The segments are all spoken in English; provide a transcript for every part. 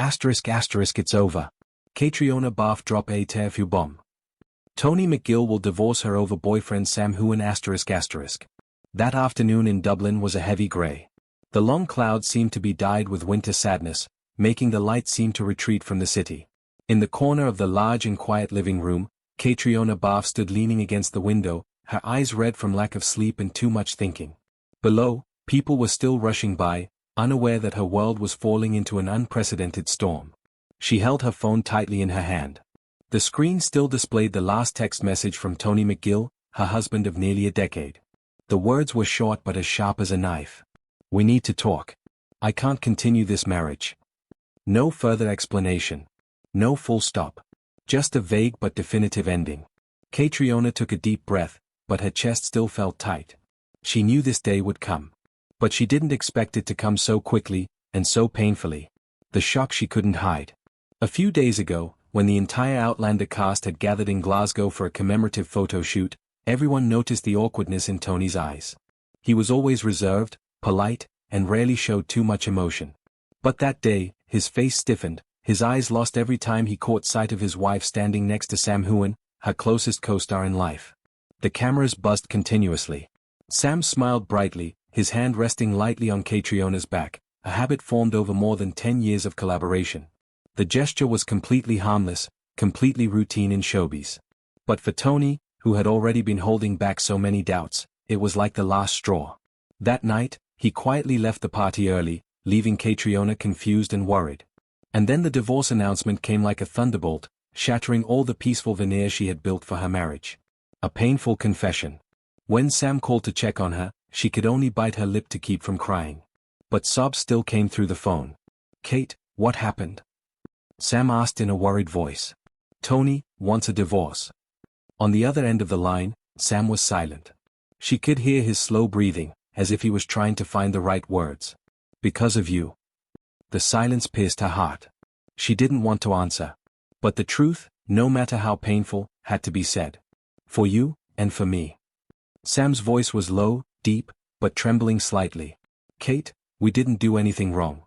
It's over. Caitriona Balfe drop a terfu bomb. Tony McGill will divorce her over boyfriend Sam Heughan. That afternoon in Dublin was a heavy grey. The long clouds seemed to be dyed with winter sadness, making the light seem to retreat from the city. In the corner of the large and quiet living room, Caitriona Balfe stood leaning against the window, her eyes red from lack of sleep and too much thinking. Below, people were still rushing by, unaware that her world was falling into an unprecedented storm. She held her phone tightly in her hand. The screen still displayed the last text message from Tony McGill, her husband of nearly a decade. The words were short but as sharp as a knife. "We need to talk. I can't continue this marriage." No further explanation. No full stop. Just a vague but definitive ending. Caitriona took a deep breath, but her chest still felt tight. She knew this day would come. But she didn't expect it to come so quickly, and so painfully. The shock she couldn't hide. A few days ago, when the entire Outlander cast had gathered in Glasgow for a commemorative photo shoot, everyone noticed the awkwardness in Tony's eyes. He was always reserved, polite, and rarely showed too much emotion. But that day, his face stiffened, his eyes lost every time he caught sight of his wife standing next to Sam Heughan, her closest co-star in life. The cameras buzzed continuously. Sam smiled brightly, his hand resting lightly on Caitriona's back, a habit formed over more than 10 years of collaboration. The gesture was completely harmless, completely routine in showbiz. But for Tony, who had already been holding back so many doubts, it was like the last straw. That night, he quietly left the party early, leaving Caitriona confused and worried. And then the divorce announcement came like a thunderbolt, shattering all the peaceful veneer she had built for her marriage. A painful confession. When Sam called to check on her, she could only bite her lip to keep from crying. But sobs still came through the phone. "Kate, what happened?" Sam asked in a worried voice. "Tony wants a divorce." On the other end of the line, Sam was silent. She could hear his slow breathing, as if he was trying to find the right words. "Because of you." The silence pierced her heart. She didn't want to answer. But the truth, no matter how painful, had to be said. "For you, and for me." Sam's voice was low, deep, but trembling slightly. "Kate, we didn't do anything wrong."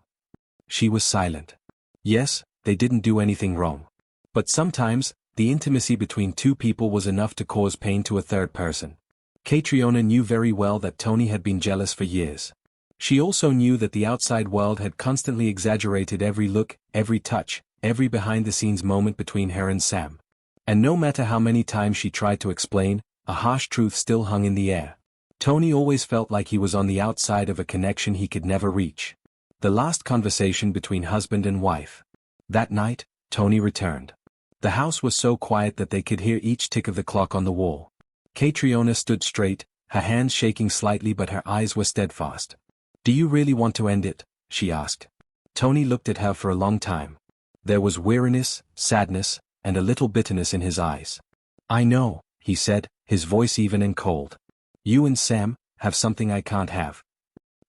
She was silent. Yes, they didn't do anything wrong. But sometimes, the intimacy between two people was enough to cause pain to a third person. Caitriona knew very well that Tony had been jealous for years. She also knew that the outside world had constantly exaggerated every look, every touch, every behind-the-scenes moment between her and Sam. And no matter how many times she tried to explain, a harsh truth still hung in the air. Tony always felt like he was on the outside of a connection he could never reach. The last conversation between husband and wife. That night, Tony returned. The house was so quiet that they could hear each tick of the clock on the wall. Caitriona stood straight, her hands shaking slightly but her eyes were steadfast. "Do you really want to end it?" she asked. Tony looked at her for a long time. There was weariness, sadness, and a little bitterness in his eyes. "I know," he said, his voice even and cold. "You and Sam have something I can't have."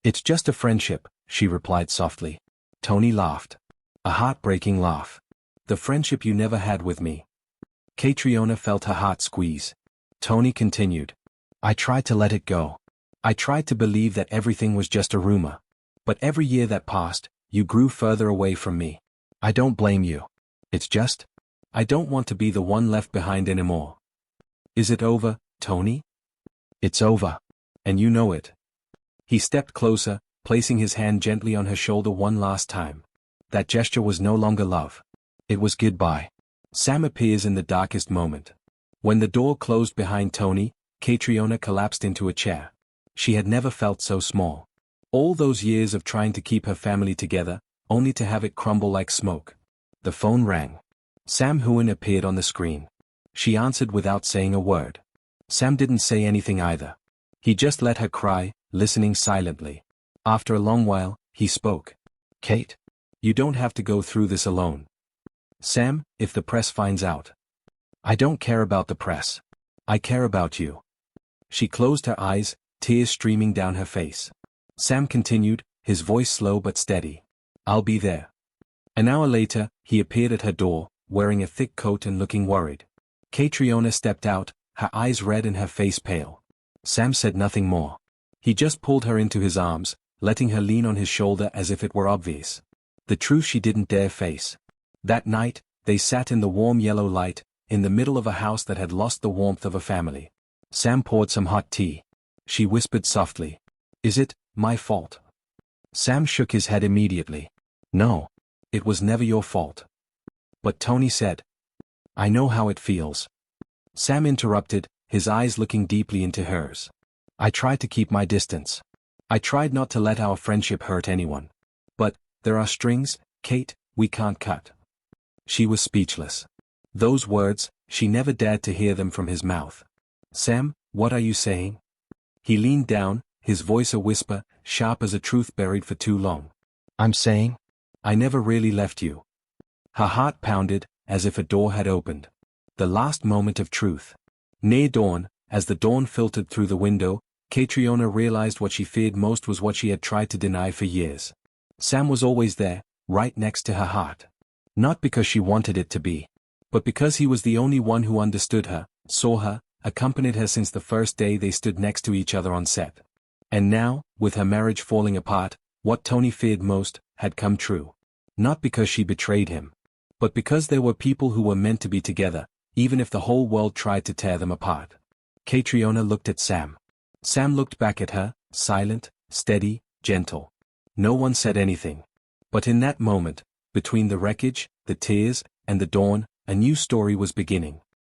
"It's just a friendship," she replied softly. Tony laughed. A heartbreaking laugh. "The friendship you never had with me." Caitriona felt her heart squeeze. Tony continued. "I tried to let it go. I tried to believe that everything was just a rumor. But every year that passed, you grew further away from me. I don't blame you. It's just, I don't want to be the one left behind anymore." "Is it over, Tony?" "It's over. And you know it." He stepped closer, placing his hand gently on her shoulder one last time. That gesture was no longer love. It was goodbye. Sam appears in the darkest moment. When the door closed behind Tony, Caitriona collapsed into a chair. She had never felt so small. All those years of trying to keep her family together, only to have it crumble like smoke. The phone rang. Sam Heughan appeared on the screen. She answered without saying a word. Sam didn't say anything either. He just let her cry, listening silently. After a long while, he spoke. "Kate, you don't have to go through this alone." "Sam, if the press finds out." "I don't care about the press. I care about you." She closed her eyes, tears streaming down her face. Sam continued, his voice slow but steady. "I'll be there." An hour later, he appeared at her door, wearing a thick coat and looking worried. Caitriona stepped out, her eyes red and her face pale. Sam said nothing more. He just pulled her into his arms, letting her lean on his shoulder as if it were obvious. The truth she didn't dare face. That night, they sat in the warm yellow light, in the middle of a house that had lost the warmth of a family. Sam poured some hot tea. She whispered softly. Is it my fault? Sam shook his head immediately. No. It was never your fault. But Tony said. I know how it feels. Sam interrupted, his eyes looking deeply into hers. I tried to keep my distance. I tried not to let our friendship hurt anyone. But, there are strings, Kate, we can't cut. She was speechless. Those words, she never dared to hear them from his mouth. Sam, what are you saying? He leaned down, his voice a whisper, sharp as a truth buried for too long. I'm saying, I never really left you. Her heart pounded, as if a door had opened. The last moment of truth. Near dawn, as the dawn filtered through the window, Caitriona realized what she feared most was what she had tried to deny for years. Sam was always there, right next to her heart. Not because she wanted it to be, but because he was the only one who understood her, saw her, accompanied her since the first day they stood next to each other on set. And now, with her marriage falling apart, what Tony feared most, had come true. Not because she betrayed him, but because there were people who were meant to be together, even if the whole world tried to tear them apart. Caitriona looked at Sam. Sam looked back at her, silent, steady, gentle. No one said anything. But in that moment, between the wreckage, the tears, and the dawn, a new story was beginning.